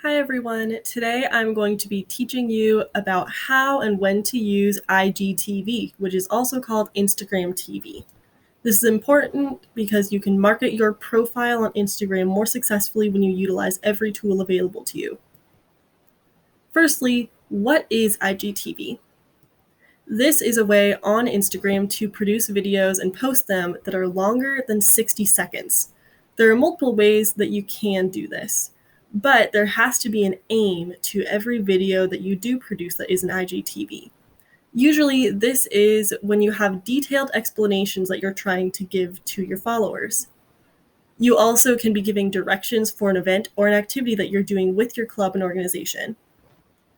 Hi everyone, today I'm going to be teaching you about how and when to use IGTV, which is also called Instagram TV. This is important because you can market your profile on Instagram more successfully when you utilize every tool available to you. Firstly, what is IGTV? This is a way on Instagram to produce videos and post them that are longer than 60 seconds. There are multiple ways that you can do this, but there has to be an aim to every video that you do produce that is an IGTV. Usually, this is when you have detailed explanations that you're trying to give to your followers. You also can be giving directions for an event or an activity that you're doing with your club and organization.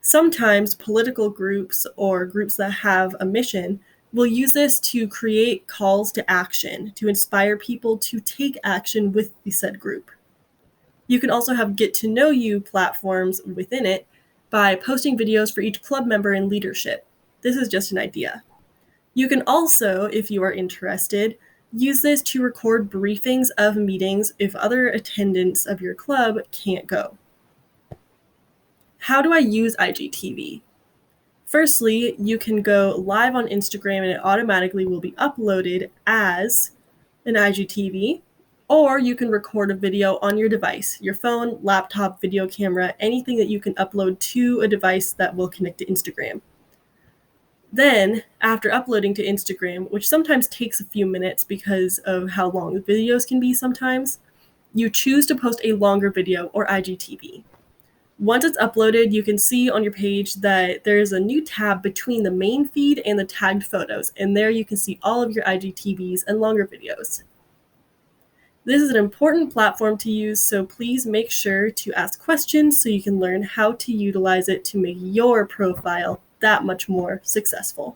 Sometimes political groups or groups that have a mission will use this to create calls to action to inspire people to take action with the said group. You can also have get to know you platforms within it by posting videos for each club member and leadership. This is just an idea. You can also, if you are interested, use this to record briefings of meetings if other attendants of your club can't go. How do I use IGTV? Firstly, you can go live on Instagram and it automatically will be uploaded as an IGTV, or you can record a video on your device, your phone, laptop, video camera, anything that you can upload to a device that will connect to Instagram. Then, after uploading to Instagram, which sometimes takes a few minutes because of how long the videos can be sometimes, you choose to post a longer video or IGTV. Once it's uploaded, you can see on your page that there's a new tab between the main feed and the tagged photos, and there you can see all of your IGTVs and longer videos. This is an important platform to use, so please make sure to ask questions so you can learn how to utilize it to make your profile that much more successful.